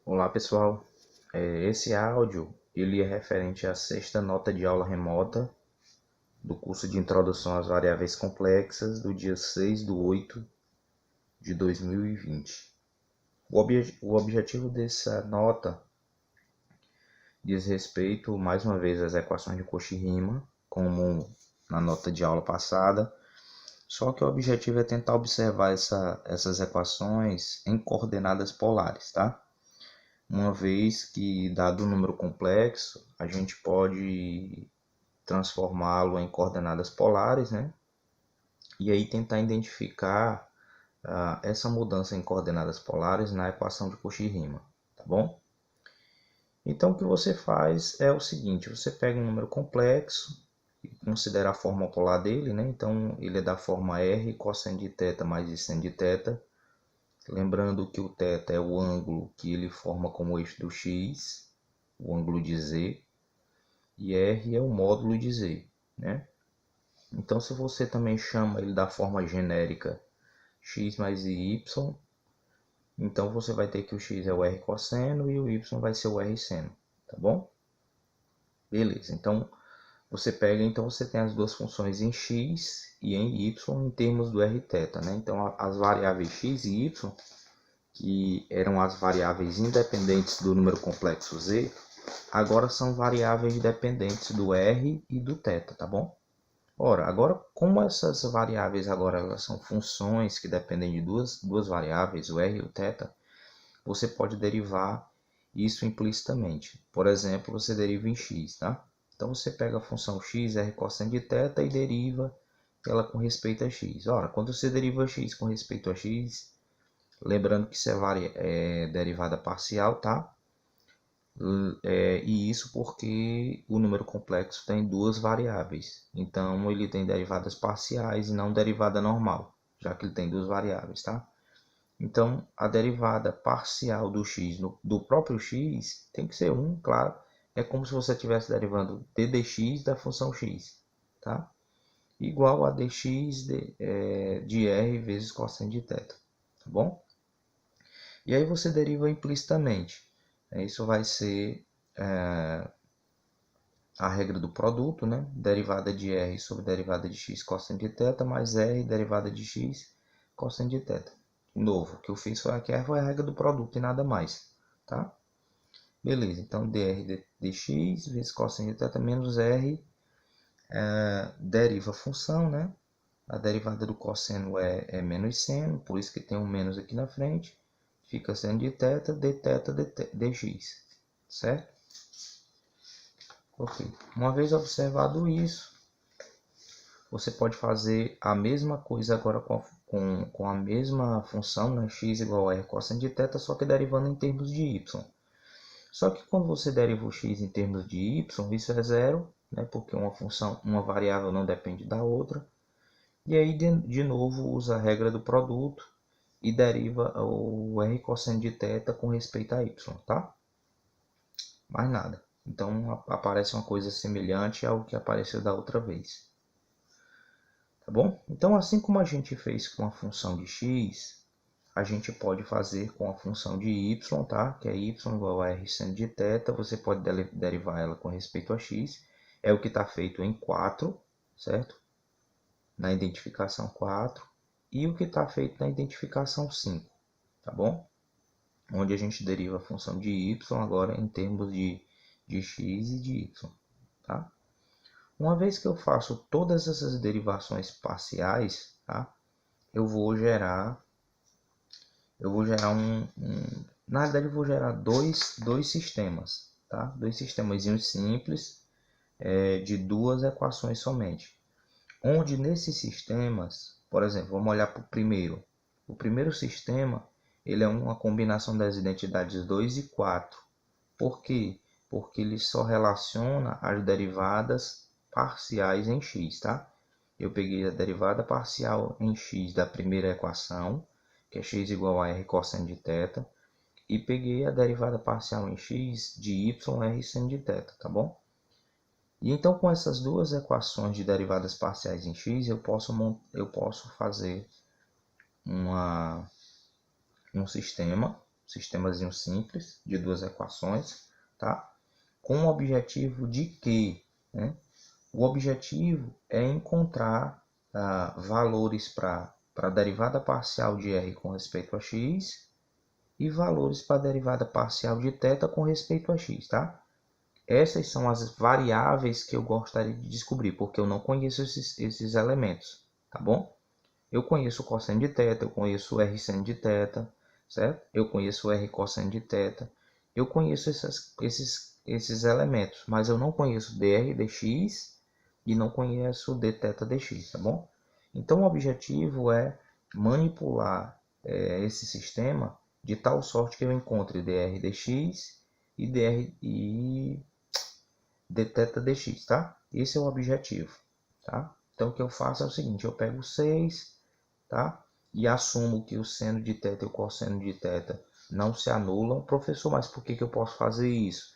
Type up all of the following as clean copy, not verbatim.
Olá pessoal, esse áudio ele é referente à sexta nota de aula remota do curso de Introdução às Variáveis Complexas do dia 6/8/2020. O objetivo dessa nota diz respeito mais uma vez às equações de Cauchy-Riemann, como na nota de aula passada, só que o objetivo é tentar observar essas equações em coordenadas polares, tá? Uma vez que, dado o número complexo, a gente pode transformá-lo em coordenadas polares, né? E aí tentar identificar essa mudança em coordenadas polares na equação de Cauchy-Riemann, tá bom? Então o que você faz é o seguinte: você pega um número complexo e considera a forma polar dele, né? Então ele é da forma r cosseno de θ mais seno de θ. Lembrando que o θ é o ângulo que ele forma como eixo do x, o ângulo de z, e r é o módulo de z, né? Então, se você também chama ele da forma genérica x mais y, então você vai ter que o x é o r cosseno e o y vai ser o r seno, tá bom? Beleza, então você tem as duas funções em x e em y em termos do rθ, né? Então as variáveis x e y, que eram as variáveis independentes do número complexo z, agora são variáveis dependentes do r e do θ, tá bom? Ora, agora como essas variáveis agora elas são funções que dependem de duas variáveis, o r e o θ, você pode derivar isso implicitamente. Por exemplo, você deriva em x, tá? Então você pega a função x, r cosseno de θ e deriva ela com respeito a x. Ora, quando você deriva x com respeito a x, lembrando que isso é derivada parcial, tá? E isso porque o número complexo tem duas variáveis. Então ele tem derivadas parciais e não derivada normal, já que ele tem duas variáveis, tá? Então a derivada parcial do x do próprio x tem que ser 1, claro. É como se você estivesse derivando d dx da função x, tá? Igual a dx de r vezes cosseno de θ, tá bom? E aí você deriva implicitamente. Isso vai ser a regra do produto, né? Derivada de r sobre derivada de x cosseno de θ mais r derivada de x cosseno de θ. De novo, o que eu fiz foi aqui foi a regra do produto e nada mais, tá? Beleza, então dr dx vezes cosseno de θ menos r deriva a função, né? A derivada do cosseno é menos seno, por isso que tem um menos aqui na frente. Fica seno de θ, dx, certo? Ok. Uma vez observado isso, você pode fazer a mesma coisa agora com a mesma função, né? X igual a r cosseno de θ, só que derivando em termos de y. Só que quando você deriva o x em termos de y, isso é zero, né? Porque uma variável não depende da outra. E aí, de novo, usa a regra do produto e deriva o r cosseno de θ com respeito a y, tá? Mais nada. Então aparece uma coisa semelhante ao que apareceu da outra vez. Tá bom? Então, assim como a gente fez com a função de x, a gente pode fazer com a função de y, tá? Que é y igual a r seno de θ. Você pode derivar ela com respeito a x. É o que está feito em 4, certo? Na identificação 4. E o que está feito na identificação 5, tá bom? Onde a gente deriva a função de y agora em termos de x e de y, tá? Uma vez que eu faço todas essas derivações parciais, tá? Eu vou gerar na verdade eu vou gerar dois sistemas, tá? Dois sistemazinhos simples de duas equações somente. Onde nesses sistemas, por exemplo, vamos olhar para o primeiro. O primeiro sistema ele é uma combinação das identidades 2 e 4. Por quê? Porque ele só relaciona as derivadas parciais em x, tá? Eu peguei a derivada parcial em x da primeira equação, que é x igual a r cosseno de θ, e peguei a derivada parcial em x de y r seno de θ, tá bom? E então com essas duas equações de derivadas parciais em x, eu posso fazer um sistema, sistemazinho simples de duas equações, tá? Com o objetivo de quê, né? O objetivo é encontrar valores para a derivada parcial de r com respeito a x e valores para a derivada parcial de θ com respeito a x, tá? Essas são as variáveis que eu gostaria de descobrir, porque eu não conheço esses elementos, tá bom? Eu conheço o cosseno de θ, eu conheço o r seno de θ, certo? Eu conheço o r cosseno de θ. Eu conheço esses elementos, mas eu não conheço dr dx e não conheço dθ dx, tá bom? Então o objetivo é manipular esse sistema de tal sorte que eu encontre dr dx e dθ dx, tá? Esse é o objetivo, tá? Então o que eu faço é o seguinte, eu pego 6, tá? E assumo que o seno de θ e o cosseno de θ não se anulam. Professor, mas por que eu posso fazer isso?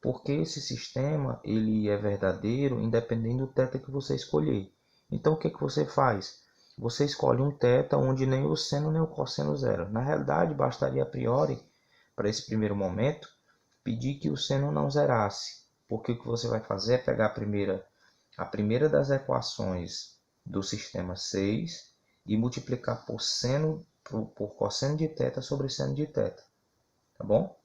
Porque esse sistema ele é verdadeiro independente do θ que você escolher. Então o que você faz? Você escolhe um θ onde nem o seno nem o cosseno zero. Na realidade, bastaria a priori, para esse primeiro momento, pedir que o seno não zerasse. Porque o que você vai fazer é pegar a primeira das equações do sistema 6 e multiplicar por cosseno de θ sobre seno de θ. Tá bom?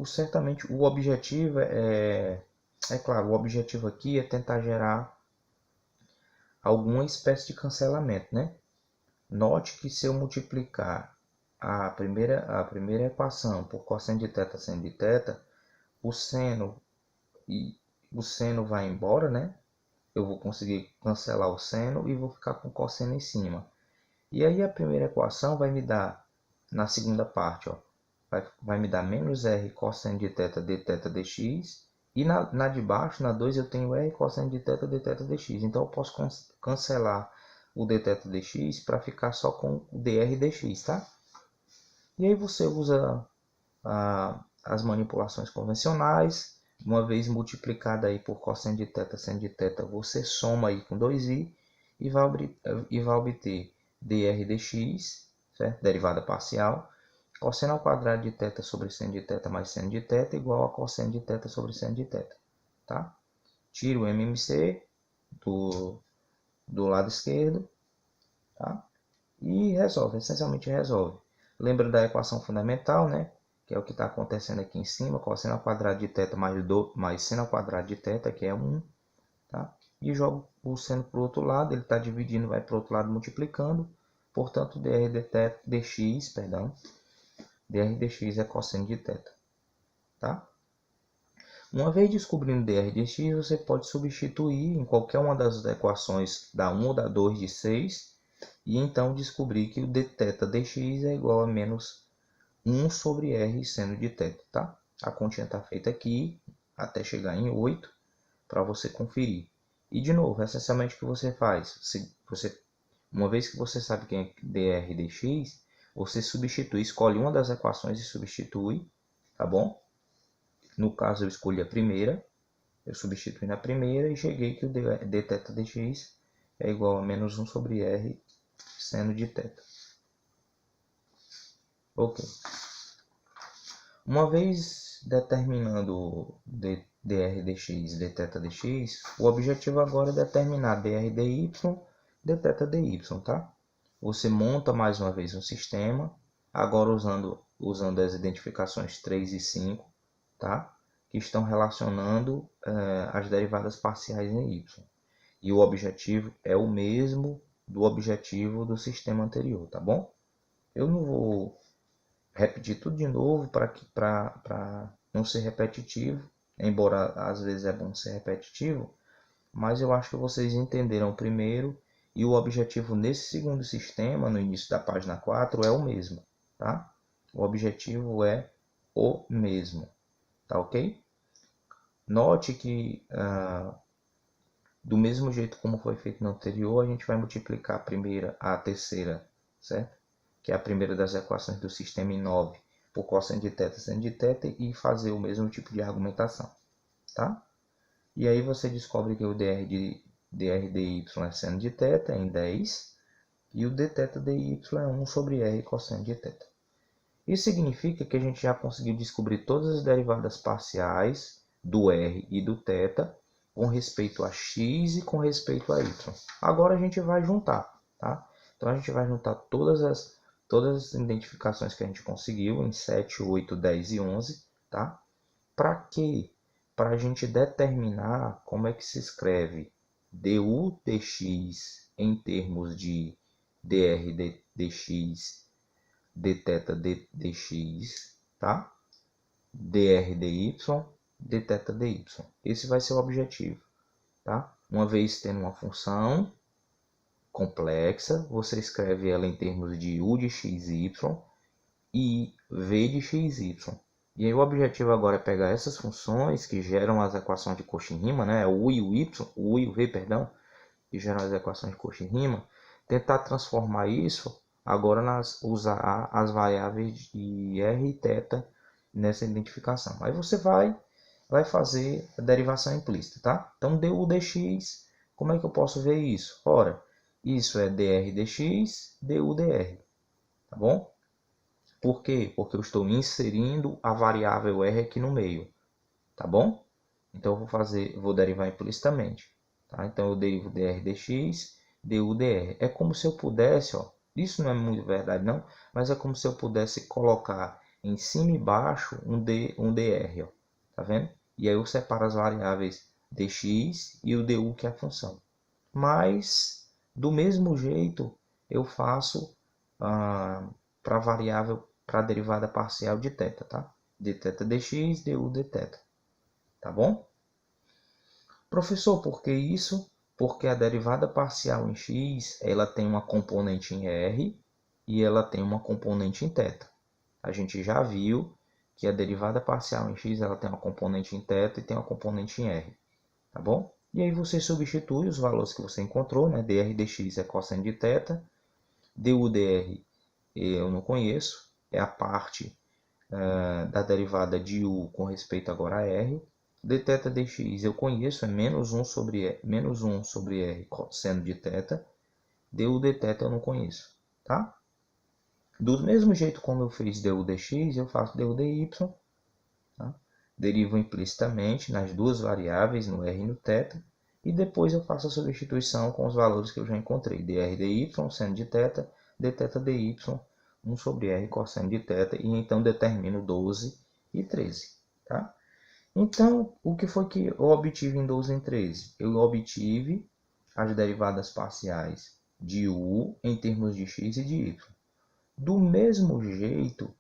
Certamente o objetivo claro, o objetivo aqui é tentar gerar alguma espécie de cancelamento, né? Note que se eu multiplicar a primeira equação por cosseno de θ seno de θ, o seno vai embora, né? Eu vou conseguir cancelar o seno e vou ficar com o cosseno em cima. E aí a primeira equação vai me dar, na segunda parte, ó, vai me dar menos r cosseno de θ dθ dx. E na de baixo, na 2, eu tenho r cosseno de θ dθ dx. Então eu posso cancelar o dθ dx para ficar só com o dr dx, tá? E aí você usa as manipulações convencionais. Uma vez multiplicada aí por cosseno de θ seno de θ, você soma aí com 2i e vai obter dr dx, certo? Derivada parcial, cosseno ao quadrado de θ sobre seno de θ mais seno de θ igual a cosseno de θ sobre seno de θ, tá? Tira o MMC do lado esquerdo, tá? E resolve, essencialmente resolve. Lembra da equação fundamental, né? Que é o que está acontecendo aqui em cima, cosseno ao quadrado de θ mais seno ao quadrado de θ, que é 1, tá? E jogo o seno para o outro lado, ele está dividindo, vai para o outro lado multiplicando, portanto, dr dx é cosseno de θ, tá? Uma vez descobrindo dr dx, você pode substituir em qualquer uma das equações da 1 ou da 2 de 6, e então descobrir que o dθ dx é igual a menos 1 sobre r seno de θ, tá? A continha está feita aqui até chegar em 8 para você conferir. E de novo, essencialmente o que você faz? Uma vez que você sabe quem é dr dx, você substitui, escolhe uma das equações e substitui, tá bom? No caso eu escolhi a primeira, eu substituí na primeira e cheguei que o dθ dx é igual a menos 1 sobre r seno de θ. Ok. Uma vez determinando dr dx e dθ dx, o objetivo agora é determinar dr dy, dθ dy, tá? Você monta mais uma vez um sistema, agora usando as identificações 3 e 5, tá? Que estão relacionando as derivadas parciais em y. E o objetivo é o mesmo do objetivo do sistema anterior, tá bom? Eu não vou repetir tudo de novo para não ser repetitivo, embora às vezes é bom ser repetitivo, mas eu acho que vocês entenderam o primeiro e o objetivo nesse segundo sistema, no início da página 4, é o mesmo, tá? O objetivo é o mesmo, tá ok? Note que do mesmo jeito como foi feito no anterior, a gente vai multiplicar a terceira, certo? Que é a primeira das equações do sistema em 9 por cosseno de θ seno de θ e fazer o mesmo tipo de argumentação, tá? E aí você descobre que o dr dr dy é seno de θ em 10, e o dθ dy é 1 sobre r cosseno de θ. Isso significa que a gente já conseguiu descobrir todas as derivadas parciais do r e do θ com respeito a x e com respeito a y. Agora a gente vai juntar, tá? Então a gente vai juntar todas as identificações que a gente conseguiu em 7, 8, 10 e 11, tá? Para quê? Para a gente determinar como é que se escreve du dx em termos de dr dx, dθ dx, tá? Dr dy, dθ dy. Esse vai ser o objetivo, tá? Uma vez tendo uma função complexa, você escreve ela em termos de u de xy e v de xy. E aí o objetivo agora é pegar essas funções que geram as equações de Cauchy-Riemann, né? O u e o y, o u e o v, perdão, que geram as equações de Cauchy-Riemann, tentar transformar isso agora usar as variáveis de r e θ nessa identificação. Aí você vai fazer a derivação implícita, tá? Então du dx, como é que eu posso ver isso? Ora, isso é dr dx, du dr, tá bom? Por quê? Porque eu estou inserindo a variável r aqui no meio, tá bom? Então eu vou derivar implicitamente, tá? Então eu derivo dr dx, du dr. É como se eu pudesse, ó, isso não é muito verdade não, mas é como se eu pudesse colocar em cima e embaixo um dr, ó, tá vendo? E aí eu separo as variáveis dx e o du, que é a função. Mas do mesmo jeito eu faço para a variável, para a derivada parcial de θ, tá? Dθ dx, du dθ, tá bom? Professor, por que isso? Porque a derivada parcial em x, ela tem uma componente em r e ela tem uma componente em θ. A gente já viu que a derivada parcial em x, ela tem uma componente em θ e tem uma componente em r, tá bom? E aí você substitui os valores que você encontrou, né? Dr dx é cosseno de θ, du dr eu não conheço, é a parte da derivada de u com respeito agora a r. Dθ dx eu conheço, é menos 1 sobre r cosseno de θ. Du dθ eu não conheço, tá? Do mesmo jeito como eu fiz du dx, eu faço du dy, tá? Derivo implicitamente nas duas variáveis, no r e no θ, e depois eu faço a substituição com os valores que eu já encontrei. Dr dy, seno de θ, dθ dy, 1 sobre r cosseno de θ, e então determino 12 e 13, tá? Então, o que foi que eu obtive em 12 e 13? Eu obtive as derivadas parciais de u em termos de x e de y. Do mesmo jeito,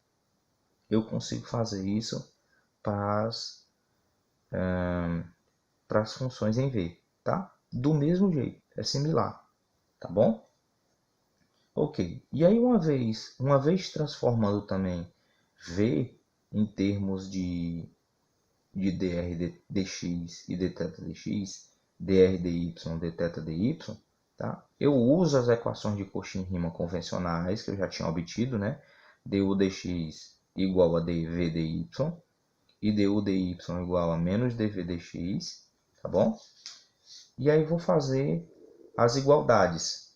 eu consigo fazer isso para as funções em v, tá? Do mesmo jeito, é similar, tá bom? Ok, e aí uma vez transformando também v em termos de dr dx e dθ dx, dr dy, dθ dy, tá? Eu uso as equações de Cauchy-Riemann convencionais que eu já tinha obtido, né? Du dx igual a dv dy e du dy igual a menos dv dx, tá bom? E aí vou fazer as igualdades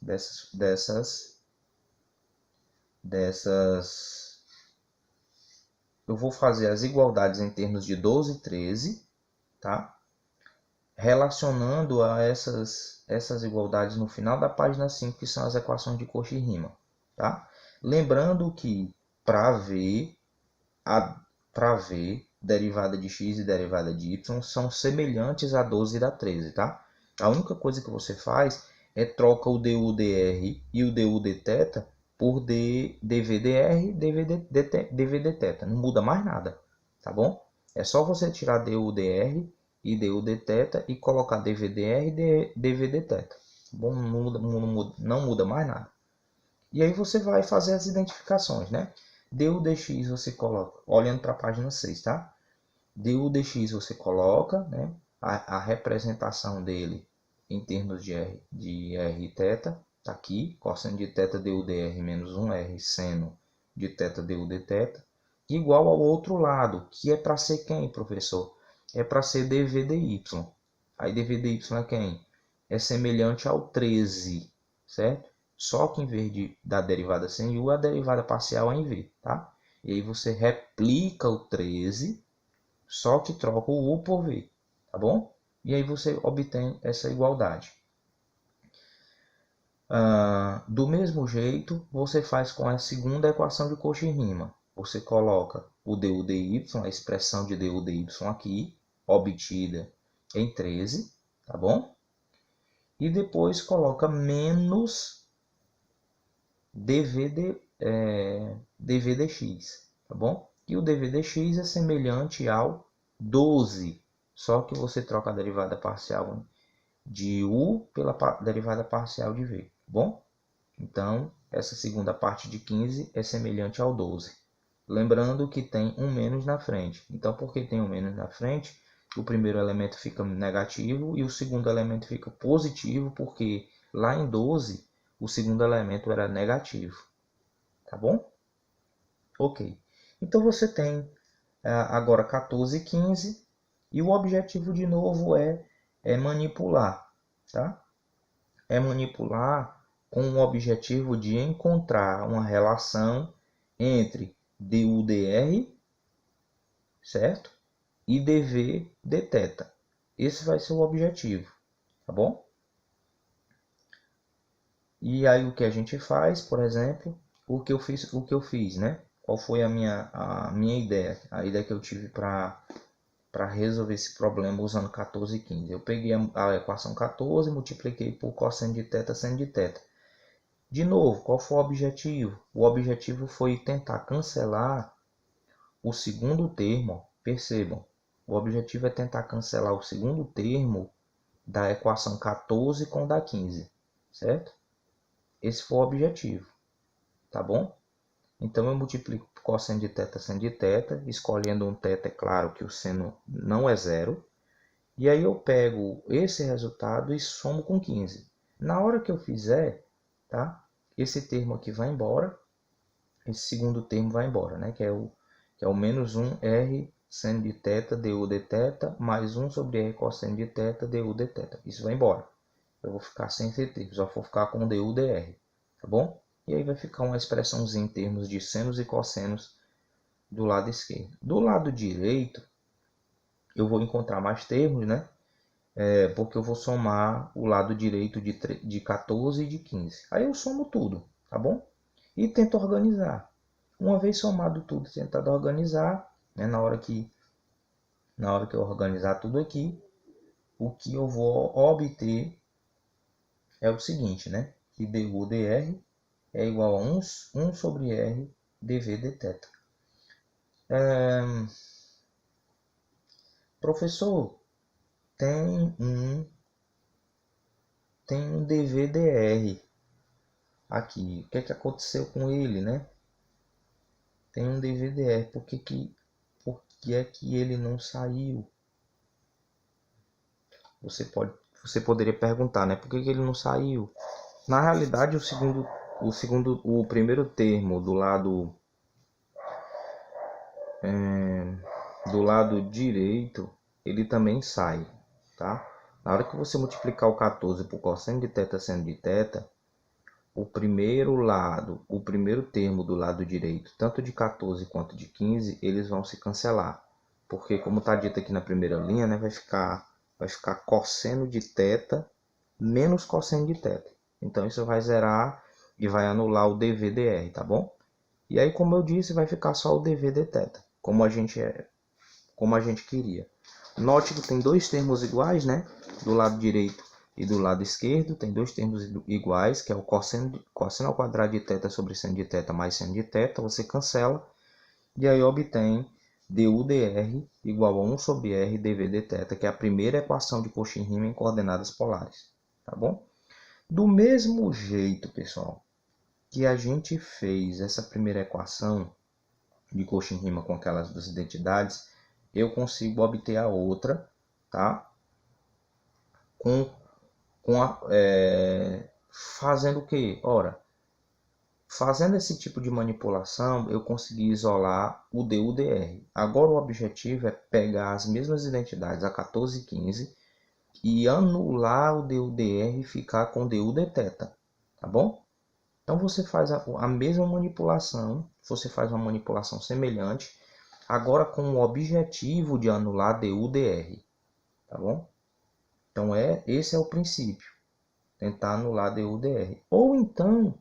eu vou fazer as igualdades em termos de 12 e 13, tá? Relacionando a essas igualdades no final da página 5, que são as equações de Cauchy-Riemann, tá? Lembrando que para v, derivada de x e derivada de y são semelhantes a 12 e da 13, tá? A única coisa que você faz é troca o du dr e o du dθ por dv dr, dv dθ. Não muda mais nada, tá bom? É só você tirar du dr e du dθ e colocar dv dr e dv dθ. Bom, não muda mais nada. E aí você vai fazer as identificações, né? Du dx você coloca, olhando para a página 6, tá? Du dx você coloca, né, a representação dele em termos de r e θ, tá aqui, cosseno de θ du dr menos 1r seno de θ du dθ, igual ao outro lado, que é para ser quem, professor? É para ser dv dy. Aí dv dy é quem? é semelhante ao 13, certo? Só que em vez da derivada sem U, a derivada parcial é em V, tá? E aí você replica o 13, só que troca o U por V, tá bom? E aí você obtém essa igualdade. Do mesmo jeito, você faz com a segunda equação de Cauchy-Riemann. Você coloca o du dy, a expressão de du dy aqui, obtida em 13, tá bom? E depois coloca menos dv dx, tá bom? E o dv dx é semelhante ao 12, só que você troca a derivada parcial de u pela derivada parcial de v, tá bom? Então, essa segunda parte de 15 é semelhante ao 12. Lembrando que tem um menos na frente. Então, porque tem um menos na frente, o primeiro elemento fica negativo e o segundo elemento fica positivo, porque lá em 12, o segundo elemento era negativo. Tá bom? Ok. Então, você tem agora 14 e 15. E o objetivo, de novo, é manipular. Tá? É manipular com o objetivo de encontrar uma relação entre du dr, certo? E dv dθ. Esse vai ser o objetivo, tá bom? E aí o que a gente faz, por exemplo, o que eu fiz, né? Qual foi a minha ideia? A ideia que eu tive para resolver esse problema usando 14 e 15. Eu peguei a equação 14 e multipliquei por cosseno de θ, seno de θ. De novo, qual foi o objetivo? O objetivo foi tentar cancelar o segundo termo. Percebam, o objetivo é tentar cancelar o segundo termo da equação 14 com da 15, certo? Esse foi o objetivo, tá bom? Então eu multiplico cosseno de θ, seno de θ, escolhendo um θ, é claro que o seno não é zero. E aí eu pego esse resultado e somo com 15. Na hora que eu fizer, tá? Esse termo aqui vai embora, esse segundo termo vai embora, né? Que é o menos 1 r seno de θ du dθ mais 1 sobre r cosseno de θ du dθ. Isso vai embora. Eu vou ficar sem esse termo, só vou ficar com du dr, tá bom? E aí vai ficar uma expressãozinha em termos de senos e cossenos do lado esquerdo. Do lado direito, eu vou encontrar mais termos, né? Porque eu vou somar o lado direito de 14 e de 15. Aí eu somo tudo, tá bom? E tento organizar. Uma vez somado tudo, tentado organizar, né, na hora que eu organizar tudo aqui, o que eu vou obter é o seguinte, né? Que du dr é igual a 1 sobre r dv dθ. Professor, tem um dv-dr aqui. O que é que aconteceu com ele, né? Tem um dv-dr. Por que é que ele não saiu? Você poderia perguntar, né? Por que ele não saiu? Na realidade, o primeiro termo do lado direito, ele também sai, tá? Na hora que você multiplicar o 14 por cosseno de θ seno de θ, o primeiro termo do lado direito, tanto de 14 quanto de 15, eles vão se cancelar. Porque, como está dito aqui na primeira linha, né, vai ficar cosseno de θ menos cosseno de θ. Então, isso vai zerar e vai anular o dv dr, tá bom? E aí, como eu disse, vai ficar só o dv dθ, como a gente queria. Note que tem dois termos iguais, né? Do lado direito e do lado esquerdo, tem dois termos iguais, que é o cosseno ao quadrado de θ sobre seno de θ mais seno de θ. Você cancela e aí obtém du dr igual a 1 sobre r dv dθ, que é a primeira equação de Cauchy-Riemann em coordenadas polares. Tá bom? Do mesmo jeito, pessoal, que a gente fez essa primeira equação de Cauchy-Riemann com aquelas duas identidades, eu consigo obter a outra, tá? Fazendo o quê? Ora, fazendo esse tipo de manipulação, eu consegui isolar o du dr. Agora o objetivo é pegar as mesmas identidades, a 14 e 15, e anular o DU/DR e ficar com DU/Dθ, tá bom? Então você faz a mesma manipulação, você faz uma manipulação semelhante, agora com o objetivo de anular DU/DR, tá bom? Então esse é o princípio, tentar anular DU/DR. Ou então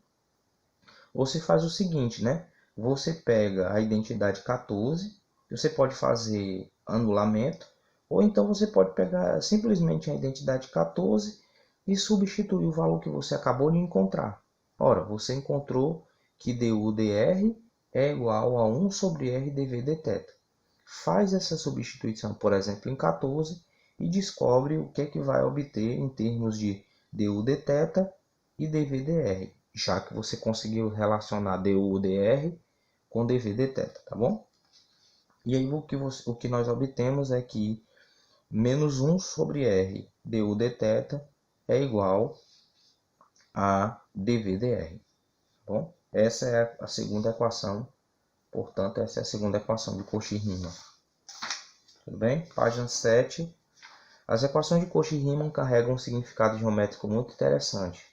você faz o seguinte, né? Você pega a identidade 14, você pode fazer anulamento, ou então você pode pegar simplesmente a identidade 14 e substituir o valor que você acabou de encontrar. Ora, você encontrou que DU/DR é igual a 1 sobre R dV/Dθ. Faz essa substituição, por exemplo, em 14 e descobre o que é que vai obter em termos de DU/Dθ e dV/dr, já que você conseguiu relacionar DU/dr com dV/dθ, tá bom? E aí o que nós obtemos é que menos 1 sobre R DU/dθ é igual a dV/dr, tá bom? Essa é a segunda equação, portanto, essa é a segunda equação de Cauchy-Riemann. Tudo bem? Página 7. As equações de Cauchy-Riemann carregam um significado geométrico muito interessante.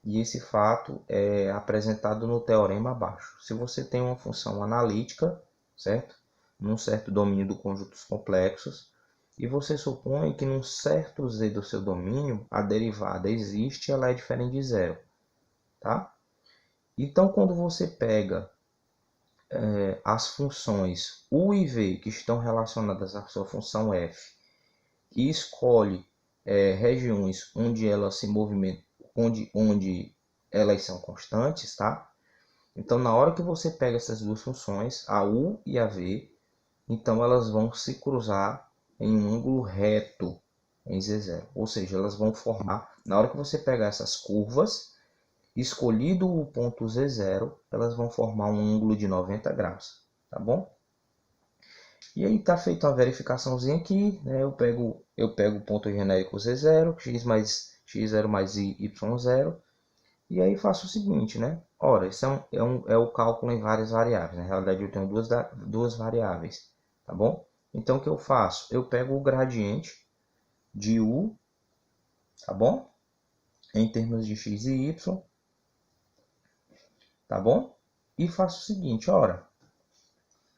E esse fato é apresentado no teorema abaixo. Se você tem uma função analítica, certo? Num certo domínio de conjuntos complexos, e você supõe que num certo z do seu domínio a derivada existe, ela é diferente de zero, tá? Então, quando você pega as funções u e v que estão relacionadas à sua função f e escolhe regiões onde elas se movimentam, onde elas são constantes, tá? Então, na hora que você pega essas duas funções, a u e a v, então elas vão se cruzar em um ângulo reto em Z0. Ou seja, elas vão formar, na hora que você pegar essas curvas, escolhido o ponto Z0, elas vão formar um ângulo de 90 graus, tá bom? E aí está feita uma verificaçãozinha aqui, né? Eu pego o ponto genérico Z0, x0 mais y0, e aí faço o seguinte, né? Ora, isso é o cálculo em várias variáveis. Na realidade, eu tenho duas variáveis, tá bom? Então, o que eu faço? Eu pego o gradiente de u, tá bom? Em termos de x e y, tá bom? E faço o seguinte, ora,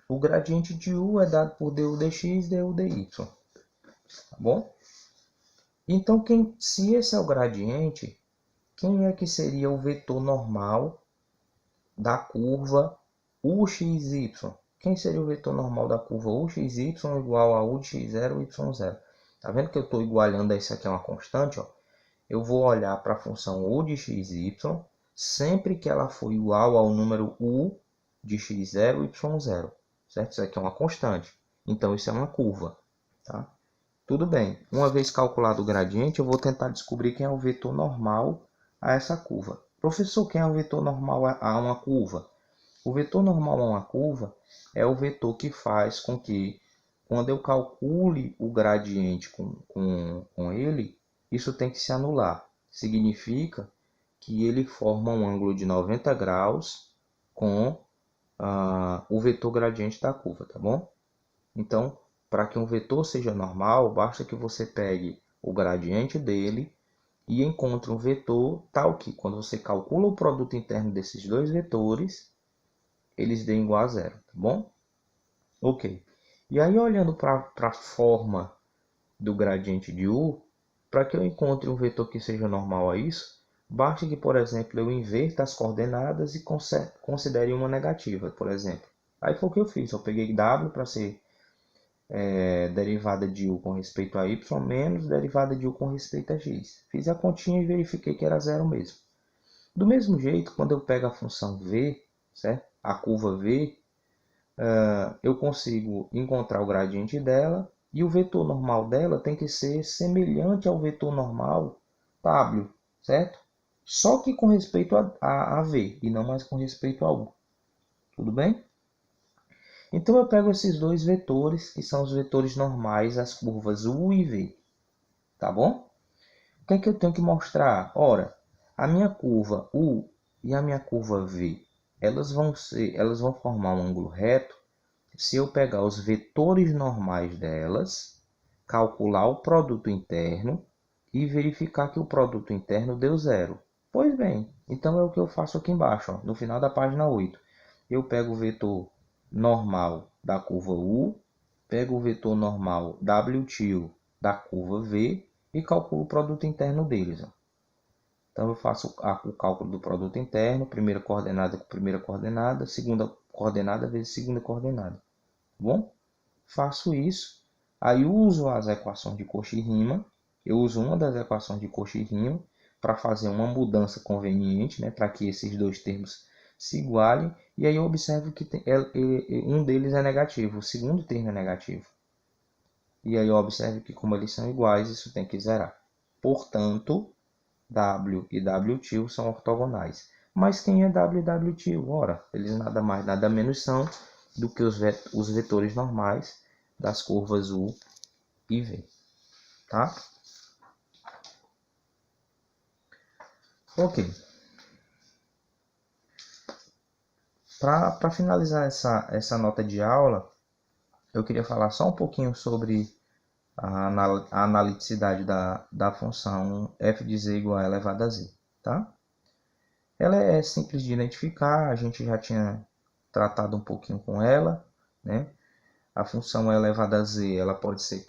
o gradiente de u é dado por du dx, du dy, tá bom? Então, se esse é o gradiente, quem é que seria o vetor normal da curva uxy? Quem seria o vetor normal da curva uxy igual a u de x0, y0? Tá vendo que eu estou igualando isso aqui a uma constante? Ó? Eu vou olhar para a função u de xy sempre que ela for igual ao número u de x0, y0. Certo? Isso aqui é uma constante. Então, isso é uma curva. Tá? Tudo bem. Uma vez calculado o gradiente, eu vou tentar descobrir quem é o vetor normal a essa curva. Professor, quem é o vetor normal a uma curva? O vetor normal a uma curva é o vetor que faz com que, quando eu calcule o gradiente com ele, isso tem que se anular. Significa que ele forma um ângulo de 90 graus com o vetor gradiente da curva, tá bom? Então, para que um vetor seja normal, basta que você pegue o gradiente dele e encontre um vetor tal que, quando você calcula o produto interno desses dois vetores, eles deem igual a zero, tá bom? Ok. E aí, olhando para a forma do gradiente de u, para que eu encontre um vetor que seja normal a isso, basta que, por exemplo, eu inverta as coordenadas e considere uma negativa, por exemplo. Aí foi o que eu fiz, eu peguei w para ser derivada de u com respeito a y menos derivada de u com respeito a x. Fiz a continha e verifiquei que era zero mesmo. Do mesmo jeito, quando eu pego a função v, certo? A curva v, eu consigo encontrar o gradiente dela e o vetor normal dela tem que ser semelhante ao vetor normal w, certo? Só que com respeito a v e não mais com respeito a u. Tudo bem? Então eu pego esses dois vetores, que são os vetores normais, as curvas u e v. Tá bom? O que é que eu tenho que mostrar? Ora, a minha curva u e a minha curva v, elas vão formar um ângulo reto se eu pegar os vetores normais delas, calcular o produto interno e verificar que o produto interno deu 0. Pois bem, então é o que eu faço aqui embaixo, ó, no final da página 8. Eu pego o vetor normal da curva U, pego o vetor normal W' da curva V e calculo o produto interno deles. Ó. Então eu faço o cálculo do produto interno, primeira coordenada com primeira coordenada, segunda coordenada vezes segunda coordenada. Tá bom? Faço isso, aí uso as equações de Cauchy-Riemann. Eu uso uma das equações de Cauchy-Riemann para fazer uma mudança conveniente, né, para que esses dois termos se igualem. E aí eu observo que um deles é negativo, o segundo termo é negativo. E aí eu observo que como eles são iguais, isso tem que zerar. Portanto, W e W' são ortogonais. Mas quem é W e W'? Ora, eles nada mais, nada menos são do que os vetores normais das curvas U e V. Tá? Ok. Para finalizar essa nota de aula, eu queria falar só um pouquinho sobre a analiticidade da função f de z igual a elevado a z. Tá? Ela é simples de identificar, a gente já tinha tratado um pouquinho com ela, né? A função elevada a z ela pode ser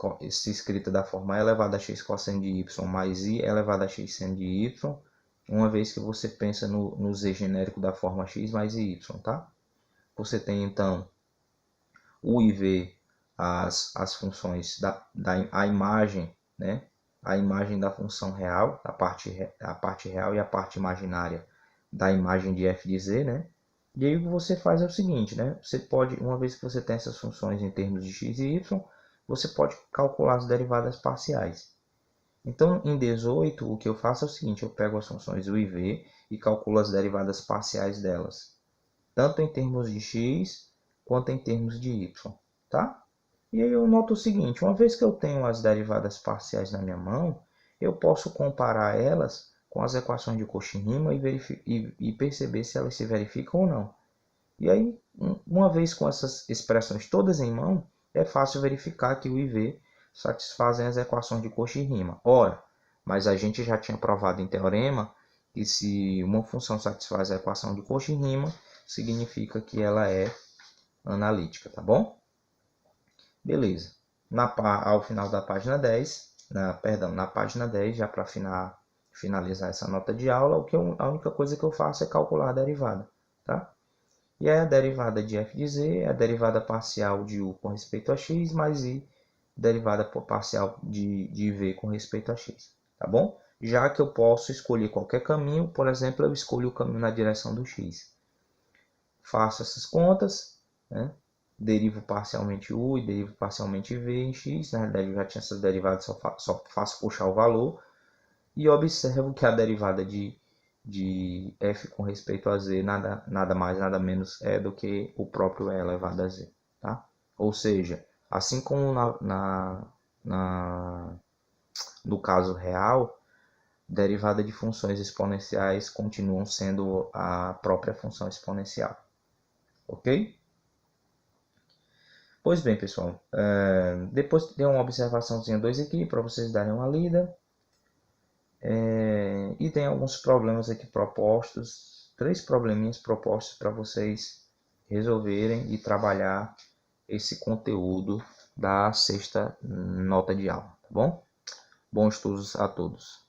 escrita da forma elevada a x cosseno de y mais i elevada a x seno de y, uma vez que você pensa no z genérico da forma x mais y, tá? Você tem então u e v, as funções a imagem, né? A imagem da função real, a parte real e a parte imaginária da imagem de f de z, né? E aí o que você faz é o seguinte, né? Você pode, uma vez que você tem essas funções em termos de x e y, você pode calcular as derivadas parciais. Então, em 18, o que eu faço é o seguinte, eu pego as funções u e v e calculo as derivadas parciais delas, tanto em termos de x quanto em termos de y, tá? E aí eu noto o seguinte, uma vez que eu tenho as derivadas parciais na minha mão, eu posso comparar elas com as equações de Cauchy-Riemann e perceber se elas se verificam ou não. E aí, uma vez com essas expressões todas em mão, é fácil verificar que o e v satisfazem as equações de Cauchy-Riemann. Ora, mas a gente já tinha provado em teorema que se uma função satisfaz a equação de Cauchy-Riemann, significa que ela é analítica, tá bom? Beleza. Ao final da página 10, na página 10, já para finalizar essa nota de aula, a única coisa que eu faço é calcular a derivada, tá? E aí a derivada de f de z é a derivada parcial de u com respeito a x, mais i, derivada parcial de v com respeito a x, tá bom? Já que eu posso escolher qualquer caminho, por exemplo, eu escolho o caminho na direção do x. Faço essas contas, né? Derivo parcialmente u e derivo parcialmente v em x. Na realidade, eu já tinha essas derivadas, só faço puxar o valor. E observo que a derivada de f com respeito a z nada mais, nada menos é do que o próprio e elevado a z. Tá? Ou seja, assim como no caso real, derivada de funções exponenciais continuam sendo a própria função exponencial. Ok? Pois bem, pessoal, depois tem uma observaçãozinha 2 aqui para vocês darem uma lida. E tem alguns problemas aqui propostos, 3 probleminhas propostos para vocês resolverem e trabalhar esse conteúdo da 6ª nota de aula, tá bom? Bons estudos a todos.